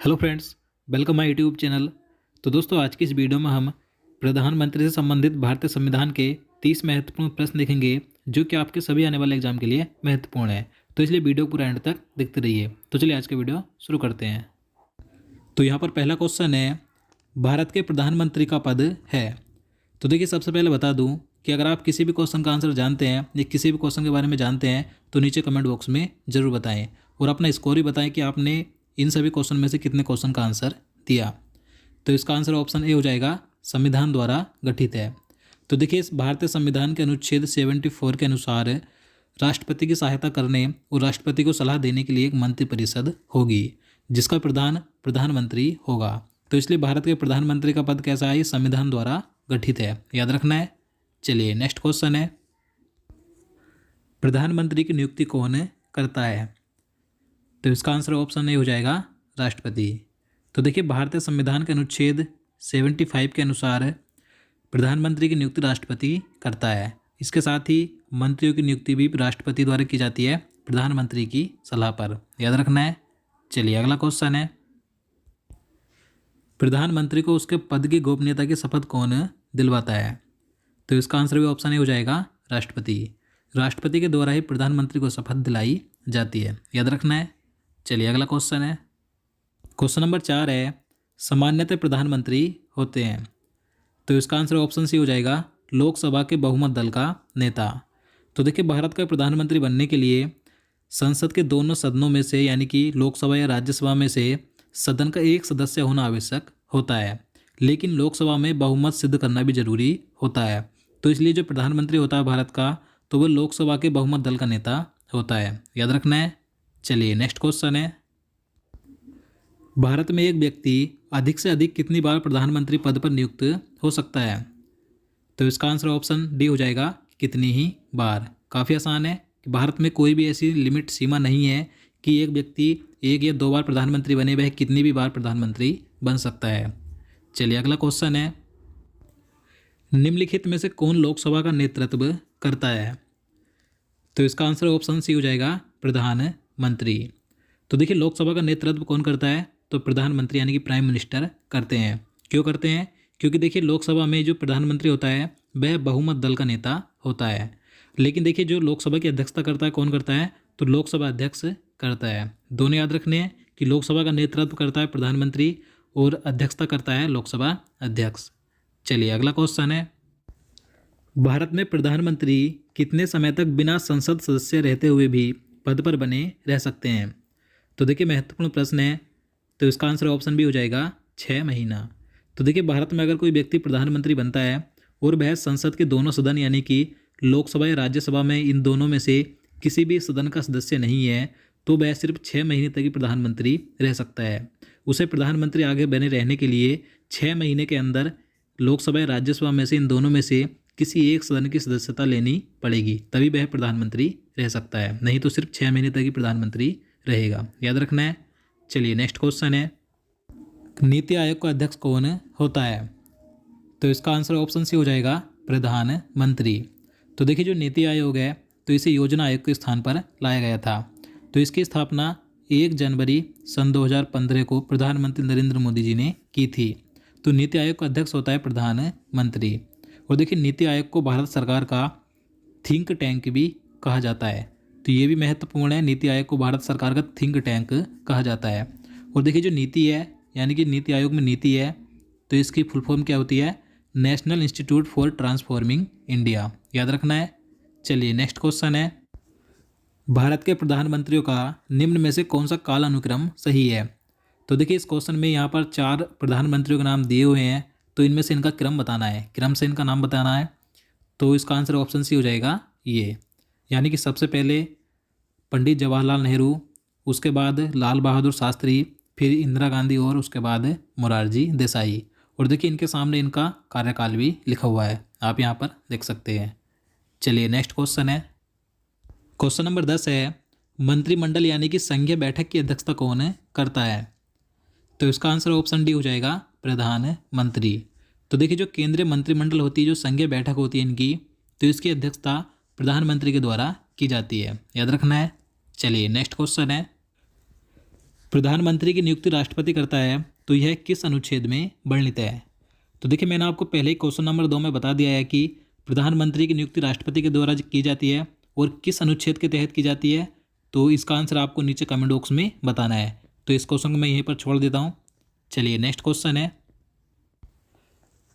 Hello friends, welcome my YouTube channel. तो दोस्तों, आज की इस वीडियो में हम प्रधानमंत्री से संबंधित भारतीय संविधान के 30 महत्वपूर्ण प्रश्न देखेंगे जो कि आपके सभी आने वाले एग्जाम के लिए महत्वपूर्ण है। तो इसलिए वीडियो पूरा एंड तक देखते रहिए। तो चलिए आज का वीडियो शुरू करते हैं। तो यहाँ पर पहला क्वेश्चन है, भारत के प्रधानमंत्री का पद है। तो देखिए, सबसे पहले बता दूँ कि अगर आप किसी भी क्वेश्चन का आंसर जानते हैं या किसी भी क्वेश्चन के बारे में जानते हैं तो नीचे कमेंट बॉक्स में ज़रूर बताएं और अपना स्कोर भी बताएं कि आपने इन सभी क्वेश्चन में से कितने क्वेश्चन का आंसर दिया। तो इसका आंसर ऑप्शन ए हो जाएगा, संविधान द्वारा गठित है। तो देखिए, इस भारतीय संविधान के अनुच्छेद 74 के अनुसार राष्ट्रपति की सहायता करने और राष्ट्रपति को सलाह देने के लिए एक मंत्रिपरिषद होगी जिसका प्रधान प्रधानमंत्री होगा। तो इसलिए भारत के प्रधानमंत्री का पद कैसा है, ये संविधान द्वारा गठित है, याद रखना है। चलिए नेक्स्ट क्वेश्चन है, प्रधानमंत्री की नियुक्ति कौन करता है। तो इसका आंसर ऑप्शन ए हो जाएगा, राष्ट्रपति। तो देखिए, भारतीय संविधान के अनुच्छेद 75 के अनुसार प्रधानमंत्री की नियुक्ति राष्ट्रपति करता है। इसके साथ ही मंत्रियों की नियुक्ति भी राष्ट्रपति द्वारा की जाती है प्रधानमंत्री की सलाह पर, याद रखना है। चलिए अगला क्वेश्चन है, प्रधानमंत्री को उसके पद की गोपनीयता की शपथ कौन दिलवाता है। तो इसका आंसर भी ऑप्शन ए हो जाएगा, राष्ट्रपति। राष्ट्रपति के द्वारा ही प्रधानमंत्री को शपथ दिलाई जाती है, याद रखना है। चलिए अगला क्वेश्चन है, क्वेश्चन नंबर 4 है, सामान्यतः प्रधानमंत्री होते हैं। तो इसका आंसर ऑप्शन सी हो जाएगा, लोकसभा के बहुमत दल का नेता। तो देखिए, भारत का प्रधानमंत्री बनने के लिए संसद के दोनों सदनों में से यानी कि लोकसभा या राज्यसभा में से सदन का एक सदस्य होना आवश्यक होता है, लेकिन लोकसभा में बहुमत सिद्ध करना भी जरूरी होता है। तो इसलिए जो प्रधानमंत्री होता है भारत का, तो वह लोकसभा के बहुमत दल का नेता होता है, याद रखना है। चलिए नेक्स्ट क्वेश्चन है, भारत में एक व्यक्ति अधिक से अधिक कितनी बार प्रधानमंत्री पद पर नियुक्त हो सकता है। तो इसका आंसर ऑप्शन डी हो जाएगा, कितनी ही बार। काफ़ी आसान है कि भारत में कोई भी ऐसी लिमिट सीमा नहीं है कि एक व्यक्ति 1 या 2 बार प्रधानमंत्री बने, वह कितनी भी बार प्रधानमंत्री बन सकता है। चलिए अगला क्वेश्चन है, निम्नलिखित में से कौन लोकसभा का नेतृत्व करता है। तो इसका आंसर ऑप्शन सी हो जाएगा, प्रधानमंत्री। तो देखिए, लोकसभा का नेतृत्व कौन करता है, तो प्रधानमंत्री यानी कि प्राइम मिनिस्टर करते हैं। क्यों करते हैं, क्योंकि देखिए, लोकसभा में जो प्रधानमंत्री होता है वह बहुमत दल का नेता होता है। लेकिन देखिए, जो लोकसभा की अध्यक्षता करता है कौन करता है, तो लोकसभा अध्यक्ष करता है। दोनों याद रखने हैं कि लोकसभा का नेतृत्व करता है प्रधानमंत्री और अध्यक्षता करता है लोकसभा अध्यक्ष। चलिए अगला क्वेश्चन है, भारत में प्रधानमंत्री कितने समय तक बिना संसद सदस्य रहते हुए भी पद पर बने रह सकते हैं। तो देखिए, महत्वपूर्ण प्रश्न है। तो इसका आंसर ऑप्शन भी हो जाएगा, 6 महीना। तो देखिए, भारत में अगर कोई व्यक्ति प्रधानमंत्री बनता है और वह संसद के दोनों सदन यानी कि लोकसभा या राज्यसभा में इन दोनों में से किसी भी सदन का सदस्य नहीं है, तो वह सिर्फ 6 महीने तक ही प्रधानमंत्री रह सकता है। उसे प्रधानमंत्री आगे बने रहने के लिए 6 महीने के अंदर लोकसभा या राज्यसभा में से इन दोनों में से किसी एक सदन की सदस्यता लेनी पड़ेगी, तभी वह प्रधानमंत्री रह सकता है, नहीं तो सिर्फ 6 महीने तक ही प्रधानमंत्री रहेगा, याद रखना है। चलिए नेक्स्ट क्वेश्चन है, नीति आयोग का अध्यक्ष कौन होता है। तो इसका आंसर ऑप्शन सी हो जाएगा, प्रधानमंत्री। तो देखिए, जो नीति आयोग है तो इसे योजना आयोग के स्थान पर लाया गया था। तो इसकी स्थापना 1 जनवरी सन 2015 को प्रधानमंत्री नरेंद्र मोदी जी ने की थी। तो नीति आयोग का अध्यक्ष होता है प्रधानमंत्री। और देखिए, नीति आयोग को भारत सरकार का थिंक टैंक भी कहा जाता है। तो ये भी महत्वपूर्ण है, नीति आयोग को भारत सरकार का थिंक टैंक कहा जाता है। और देखिए, जो नीति है यानी कि नीति आयोग में नीति है तो इसकी फुल फॉर्म क्या होती है, national institute for transforming India, याद रखना है। चलिए नेक्स्ट क्वेश्चन है, भारत के प्रधानमंत्रियों का निम्न में से कौन सा काल अनुक्रम सही है। तो देखिए, इस क्वेश्चन में यहाँ पर 4 प्रधानमंत्रियों के नाम दिए हुए हैं, तो इनमें से इनका क्रम बताना है, क्रम से इनका नाम बताना है। तो इसका आंसर ऑप्शन सी हो जाएगा, ये, यानी कि सबसे पहले पंडित जवाहरलाल नेहरू, उसके बाद लाल बहादुर शास्त्री, फिर इंदिरा गांधी और उसके बाद मोरारजी देसाई। और देखिए, इनके सामने इनका कार्यकाल भी लिखा हुआ है, आप यहाँ पर देख सकते हैं। चलिए नेक्स्ट क्वेश्चन है, क्वेश्चन नंबर 10 है, मंत्रिमंडल यानी कि संघीय बैठक की अध्यक्षता कौन करता है। तो इसका आंसर ऑप्शन डी हो जाएगा, प्रधानमंत्री। तो देखिए, जो केंद्रीय मंत्रिमंडल होती है, जो संघीय बैठक होती है इनकी, तो इसकी अध्यक्षता प्रधानमंत्री के द्वारा की जाती है, याद रखना है। चलिए नेक्स्ट क्वेश्चन है, प्रधानमंत्री की नियुक्ति राष्ट्रपति करता है तो यह किस अनुच्छेद में वर्णित है? तो देखिए मैंने आपको पहले ही क्वेश्चन नंबर 2 में बता दिया है कि प्रधानमंत्री की नियुक्ति राष्ट्रपति के द्वारा की जाती है और किस अनुच्छेद के तहत की जाती है। तो इसका आंसर आपको नीचे कमेंट बॉक्स में बताना है। तो इस क्वेश्चन को मैं यहीं पर छोड़ देता हूँ। चलिए नेक्स्ट क्वेश्चन है,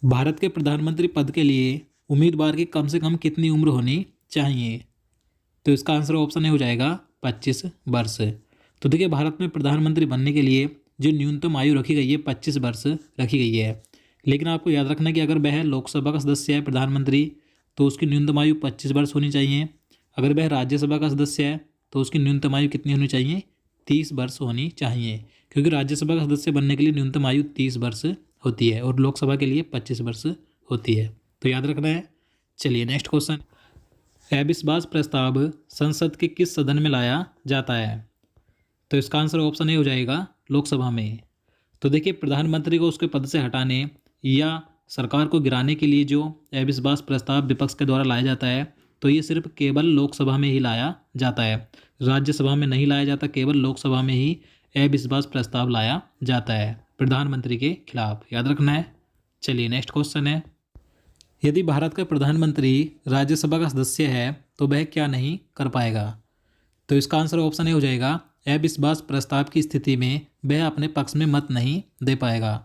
भारत के प्रधानमंत्री पद के लिए उम्मीदवार की कम से कम कितनी उम्र होनी चाहिए? तो इसका आंसर ऑप्शन ए हो जाएगा 25 वर्ष। तो देखिए भारत में प्रधानमंत्री बनने के लिए जो न्यूनतम आयु रखी गई है 25 वर्ष रखी गई है। लेकिन आपको याद रखना कि अगर वह लोकसभा का सदस्य है प्रधानमंत्री तो उसकी न्यूनतम आयु 25 वर्ष होनी चाहिए। अगर वह राज्यसभा का सदस्य है तो उसकी न्यूनतम आयु कितनी होनी चाहिए? 30 वर्ष होनी चाहिए, क्योंकि राज्यसभा का सदस्य बनने के लिए न्यूनतम आयु 30 वर्ष होती है और लोकसभा के लिए 25 वर्ष होती है। तो याद रखना है। चलिए नेक्स्ट क्वेश्चन, अविश्वास प्रस्ताव संसद के किस सदन में लाया जाता है? तो इसका आंसर ऑप्शन ए हो जाएगा लोकसभा में। तो देखिए प्रधानमंत्री को उसके पद से हटाने या सरकार को गिराने के लिए जो अविश्वास प्रस्ताव विपक्ष के द्वारा लाया जाता है तो ये सिर्फ केवल लोकसभा में ही लाया जाता है, राज्यसभा में नहीं लाया जाता, केवल लोकसभा में ही अविश्वास प्रस्ताव लाया जाता है प्रधानमंत्री के खिलाफ। याद रखना है। चलिए नेक्स्ट क्वेश्चन है, यदि भारत का प्रधानमंत्री राज्यसभा का सदस्य है तो वह क्या नहीं कर पाएगा? तो इसका आंसर ऑप्शन ए हो जाएगा अविश्वास प्रस्ताव की स्थिति में वह अपने पक्ष में मत नहीं दे पाएगा।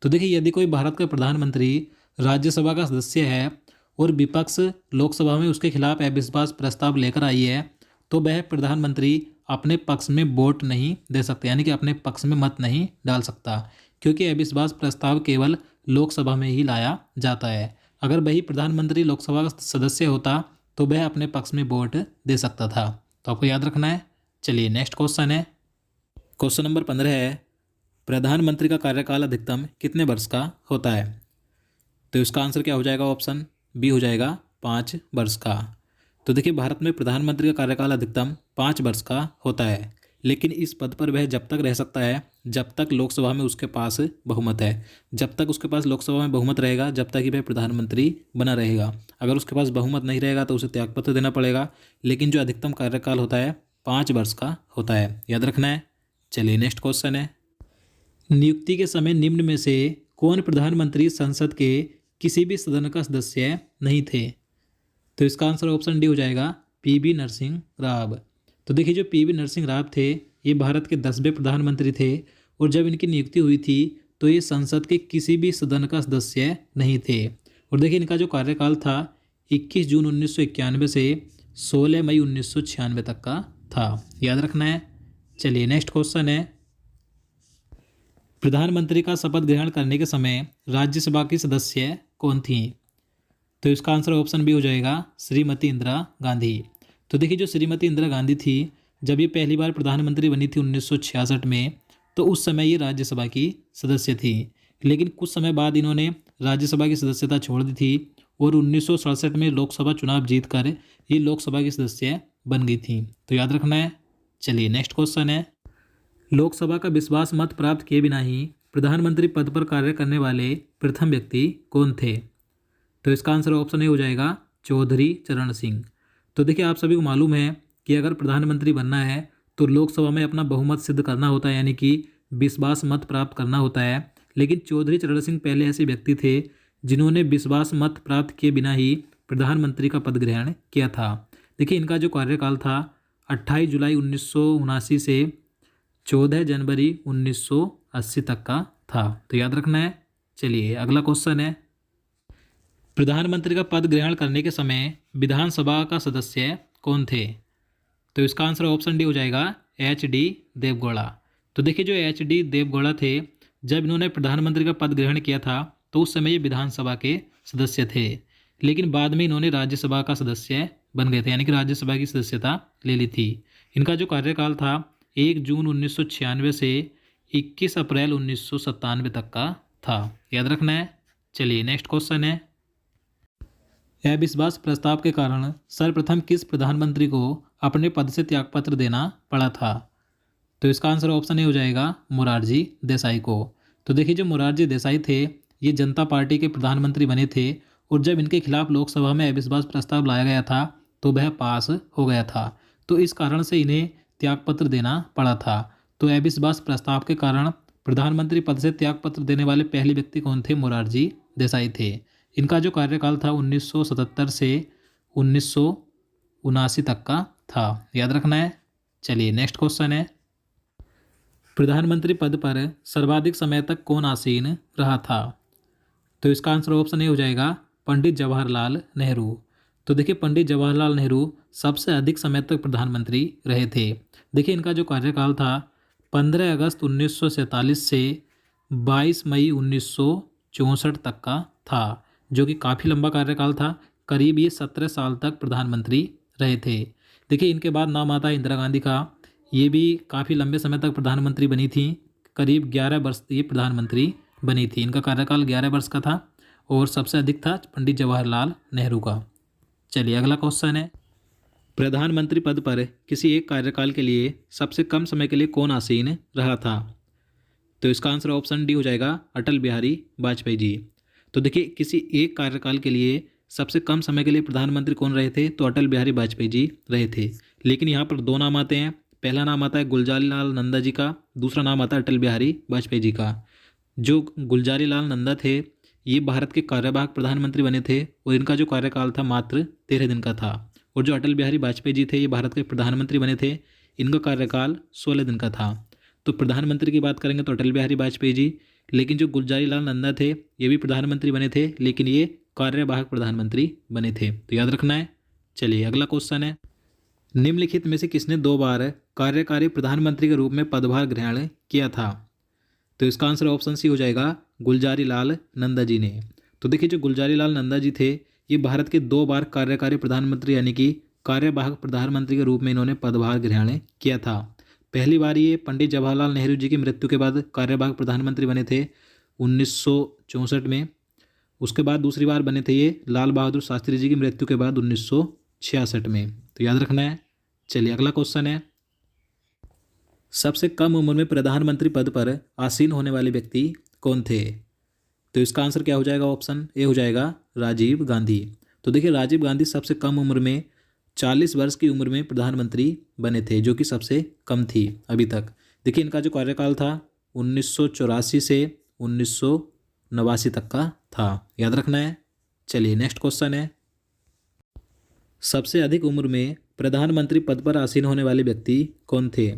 तो देखिए यदि कोई भारत का प्रधानमंत्री राज्यसभा का सदस्य है और विपक्ष लोकसभा में उसके खिलाफ अविश्वास प्रस्ताव लेकर आई है तो वह प्रधानमंत्री अपने पक्ष में वोट नहीं दे सकते, यानी कि अपने पक्ष में मत नहीं डाल सकता, क्योंकि अविश्वास प्रस्ताव केवल लोकसभा में ही लाया जाता है। अगर वही प्रधानमंत्री लोकसभा का सदस्य होता तो वह अपने पक्ष में वोट दे सकता था। तो आपको याद रखना है। चलिए नेक्स्ट क्वेश्चन है, क्वेश्चन नंबर 15 है, प्रधानमंत्री का कार्यकाल अधिकतम कितने वर्ष का होता है? तो इसका आंसर क्या हो जाएगा? ऑप्शन बी हो जाएगा 5 वर्ष का। तो देखिए भारत में प्रधानमंत्री का कार्यकाल अधिकतम 5 वर्ष का होता है, लेकिन इस पद पर वह जब तक रह सकता है जब तक लोकसभा में उसके पास बहुमत है। जब तक उसके पास लोकसभा में बहुमत रहेगा जब तक ही वह प्रधानमंत्री बना रहेगा। अगर उसके पास बहुमत नहीं रहेगा तो उसे त्यागपत्र देना पड़ेगा, लेकिन जो अधिकतम कार्यकाल होता है 5 वर्ष का होता है। याद रखना है। चलिए नेक्स्ट क्वेश्चन है, नियुक्ति के समय निम्न में से कौन प्रधानमंत्री संसद के किसी भी सदन का सदस्य नहीं थे? तो इसका आंसर ऑप्शन डी हो जाएगा पीवी नरसिंह राव। तो देखिए जो पीवी नरसिंह राव थे ये भारत के 10वें प्रधानमंत्री थे और जब इनकी नियुक्ति हुई थी तो ये संसद के किसी भी सदन का सदस्य नहीं थे। और देखिए इनका जो कार्यकाल था 21 जून 1991 से 16 मई 1996 तक का था। याद रखना है। चलिए नेक्स्ट क्वेश्चन है, प्रधानमंत्री का शपथ ग्रहण करने के समय राज्यसभा की सदस्य कौन थी? तो इसका आंसर ऑप्शन बी हो जाएगा श्रीमती इंदिरा गांधी। तो देखिए जो श्रीमती इंदिरा गांधी थी जब ये पहली बार प्रधानमंत्री बनी थी 1966 में तो उस समय ये राज्यसभा की सदस्य थी, लेकिन कुछ समय बाद इन्होंने राज्यसभा की सदस्यता छोड़ दी थी और 1967 में लोकसभा चुनाव जीतकर ये लोकसभा की सदस्य बन गई थी। तो याद रखना है। चलिए नेक्स्ट क्वेश्चन है, लोकसभा का विश्वास मत प्राप्त किए बिना ही प्रधानमंत्री पद पर कार्य करने वाले प्रथम व्यक्ति कौन थे? तो इसका आंसर ऑप्शन ए हो जाएगा चौधरी चरण सिंह। तो देखिए आप सभी को मालूम है कि अगर प्रधानमंत्री बनना है तो लोकसभा में अपना बहुमत सिद्ध करना होता है, यानी कि विश्वास मत प्राप्त करना होता है। लेकिन चौधरी चरण सिंह पहले ऐसे व्यक्ति थे जिन्होंने विश्वास मत प्राप्त किए बिना ही प्रधानमंत्री का पद ग्रहण किया था। देखिए इनका जो कार्यकाल था 28 जुलाई 1979 से 14 जनवरी 1980 तक का था। तो याद रखना है। चलिए अगला क्वेश्चन है, प्रधानमंत्री का पद ग्रहण करने के समय विधानसभा का सदस्य कौन थे? तो इसका आंसर ऑप्शन डी हो जाएगा HD देवगौड़ा। तो देखिए जो HD देवगौड़ा थे जब इन्होंने प्रधानमंत्री का पद ग्रहण किया था तो उस समय ये विधानसभा के सदस्य थे, लेकिन बाद में इन्होंने राज्यसभा का सदस्य बन गए थे, यानी कि राज्यसभा की सदस्यता ले ली थी। इनका जो कार्यकाल था 1 जून 1996 से 21 अप्रैल 1997 तक का था। याद रखना है। चलिए नेक्स्ट क्वेश्चन है, अविश्वास प्रस्ताव के कारण सर्वप्रथम किस प्रधानमंत्री को अपने पद से त्यागपत्र देना पड़ा था? तो इसका आंसर ऑप्शन ए हो जाएगा मोरारजी देसाई को। तो देखिए जो मोरारजी देसाई थे ये जनता पार्टी के प्रधानमंत्री बने थे और जब इनके खिलाफ लोकसभा में अविश्वास प्रस्ताव लाया गया था तो वह पास हो गया था, तो इस कारण से इन्हें त्यागपत्र देना पड़ा था। तो अविश्वास प्रस्ताव के कारण प्रधानमंत्री पद से त्यागपत्र देने वाले पहले व्यक्ति कौन थे? मोरारजी देसाई थे। इनका जो कार्यकाल था 1977 से 1979 तक का था, याद रखना है। चलिए नेक्स्ट क्वेश्चन है, प्रधानमंत्री पद पर सर्वाधिक समय तक कौन आसीन रहा था? तो इसका आंसर ऑप्शन ए हो जाएगा पंडित जवाहरलाल नेहरू। तो देखिए पंडित जवाहरलाल नेहरू सबसे अधिक समय तक प्रधानमंत्री रहे थे। देखिए इनका जो कार्यकाल था 15 अगस्त 1947 से 22 मई 1964 तक का था, जो कि काफ़ी लंबा कार्यकाल था। करीब ये 17 साल तक प्रधानमंत्री रहे थे। देखिए इनके बाद नाम आता है इंदिरा गांधी का, ये भी काफ़ी लंबे समय तक प्रधानमंत्री बनी थी, करीब 11 वर्ष ये प्रधानमंत्री बनी थी। इनका कार्यकाल 11 वर्ष का था और सबसे अधिक था पंडित जवाहरलाल नेहरू का। चलिए अगला क्वेश्चन है, प्रधानमंत्री पद पर किसी एक कार्यकाल के लिए सबसे कम समय के लिए कौन आसीन रहा था? तो इसका आंसर ऑप्शन डी हो जाएगा अटल बिहारी वाजपेयी जी। तो देखिए किसी एक कार्यकाल के लिए सबसे कम समय के लिए प्रधानमंत्री कौन रहे थे? तो अटल बिहारी वाजपेयी जी रहे थे। लेकिन यहाँ पर दो नाम आते हैं, पहला नाम आता है गुलजारी लाल नंदा जी का, दूसरा नाम आता है अटल बिहारी वाजपेयी जी का। जो गुलजारी लाल नंदा थे ये भारत के कार्यवाहक प्रधानमंत्री बने थे और इनका जो कार्यकाल था मात्र 13 दिन का था। और जो अटल बिहारी वाजपेयी जी थे ये भारत के प्रधानमंत्री बने थे, इनका कार्यकाल 16 दिन का था। तो प्रधानमंत्री की बात करेंगे तो अटल बिहारी वाजपेयी जी, लेकिन जो गुलजारी लाल नंदा थे ये भी प्रधानमंत्री बने थे, लेकिन ये कार्यवाहक प्रधानमंत्री बने थे, तो याद रखना है। चलिए अगला क्वेश्चन है, निम्नलिखित में से किसने 2 बार कार्यकारी प्रधानमंत्री के रूप में पदभार ग्रहण किया था? तो इसका आंसर ऑप्शन सी हो जाएगा गुलजारी लाल नंदा जी ने। तो देखिए जो गुलजारी लाल नंदा जी थे ये भारत के 2 बार कार्यकारी प्रधानमंत्री यानी कि कार्यवाहक प्रधानमंत्री के रूप में इन्होंने पदभार ग्रहण किया था। पहली बार ये पंडित जवाहरलाल नेहरू जी की मृत्यु के बाद कार्यवाहक प्रधानमंत्री बने थे 1964 में। उसके बाद दूसरी बार बने थे ये लाल बहादुर शास्त्री जी की मृत्यु के बाद 1966 में, तो याद रखना है। चलिए अगला क्वेश्चन है, सबसे कम उम्र में प्रधानमंत्री पद पर आसीन होने वाले व्यक्ति कौन थे? तो इसका आंसर क्या हो जाएगा? ऑप्शन ए हो जाएगा राजीव गांधी। तो देखिए राजीव गांधी सबसे कम उम्र में 40 वर्ष की उम्र में प्रधानमंत्री बने थे, जो कि सबसे कम थी अभी तक। देखिए इनका जो कार्यकाल था 1984 से 1989 तक का था, याद रखना है। चलिए नेक्स्ट क्वेश्चन है, सबसे अधिक उम्र में प्रधानमंत्री पद पर आसीन होने वाले व्यक्ति कौन थे?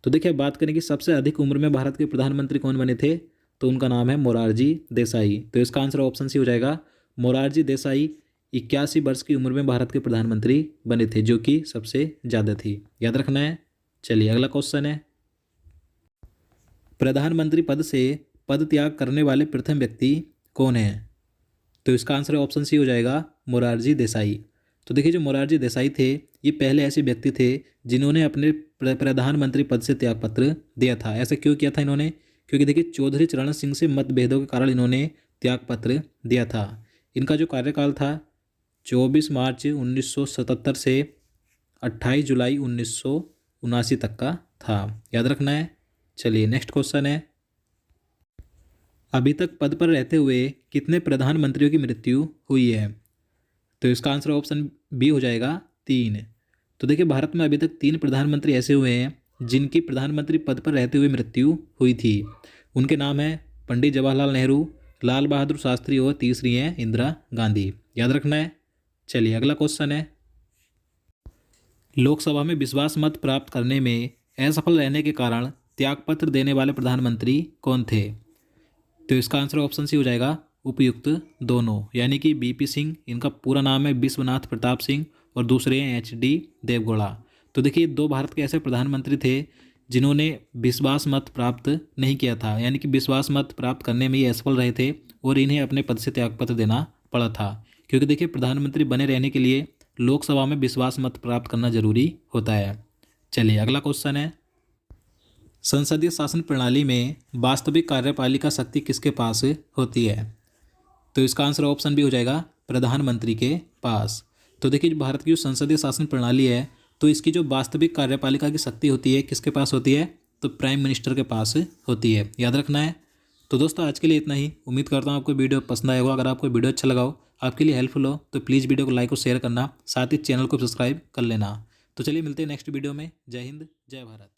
तो देखिए बात करें कि सबसे अधिक उम्र में भारत के प्रधानमंत्री कौन बने थे, तो उनका नाम है मोरारजी देसाई। तो इसका आंसर ऑप्शन सी हो जाएगा मोरारजी देसाई 81 वर्ष की उम्र में भारत के प्रधानमंत्री बने थे, जो कि सबसे ज़्यादा थी, याद रखना है। चलिए अगला क्वेश्चन है, प्रधानमंत्री पद से पद त्याग करने वाले प्रथम व्यक्ति कौन है? तो इसका आंसर ऑप्शन सी हो जाएगा मोरारजी देसाई। तो देखिए जो मोरारजी देसाई थे ये पहले ऐसे व्यक्ति थे जिन्होंने अपने प्रधानमंत्री पद से त्यागपत्र दिया था। ऐसा क्यों किया था इन्होंने? क्योंकि देखिए चौधरी चरण सिंह से मतभेदों के कारण इन्होंने त्यागपत्र दिया था। इनका जो कार्यकाल था 24 मार्च 1977 से 28 जुलाई 1979 तक का था, याद रखना है। चलिए नेक्स्ट क्वेश्चन है, अभी तक पद पर रहते हुए कितने प्रधानमंत्रियों की मृत्यु हुई है? तो इसका आंसर ऑप्शन बी हो जाएगा 3। तो देखिए भारत में अभी तक 3 प्रधानमंत्री ऐसे हुए हैं जिनकी प्रधानमंत्री पद पर रहते हुए मृत्यु हुई थी। उनके नाम है पंडित जवाहरलाल नेहरू, लाल बहादुर शास्त्री और तीसरी हैं इंदिरा गांधी, याद रखना है। चलिए अगला क्वेश्चन है, लोकसभा में विश्वास मत प्राप्त करने में असफल रहने के कारण त्यागपत्र देने वाले प्रधानमंत्री कौन थे? तो इसका आंसर ऑप्शन सी हो जाएगा उपयुक्त दोनों, यानी कि बीपी सिंह, इनका पूरा नाम है विश्वनाथ प्रताप सिंह, और दूसरे हैं एचडी देवगौड़ा। तो देखिए 2 भारत के ऐसे प्रधानमंत्री थे जिन्होंने विश्वास मत प्राप्त नहीं किया था, यानी कि विश्वास मत प्राप्त करने में ये असफल रहे थे और इन्हें अपने पद से त्यागपत्र देना पड़ा था। क्योंकि देखिए प्रधानमंत्री बने रहने के लिए लोकसभा में विश्वास मत प्राप्त करना जरूरी होता है। चलिए अगला क्वेश्चन है, संसदीय शासन प्रणाली में वास्तविक कार्यपालिका शक्ति किसके पास होती है? तो इसका आंसर ऑप्शन भी हो जाएगा प्रधानमंत्री के पास। तो देखिए भारत की जो संसदीय शासन प्रणाली है तो इसकी जो वास्तविक कार्यपालिका की शक्ति होती है किसके पास होती है? तो प्राइम मिनिस्टर के पास होती है, याद रखना है। तो दोस्तों आज के लिए इतना ही। उम्मीद करता हूँ आपको वीडियो पसंद आएगा। अगर आपको वीडियो अच्छा लगा हो, आपके लिए हेल्पफुल हो, तो प्लीज़ वीडियो को लाइक और शेयर करना, साथ ही चैनल को सब्सक्राइब कर लेना। तो चलिए मिलते हैं नेक्स्ट वीडियो में। जय हिंद, जय भारत।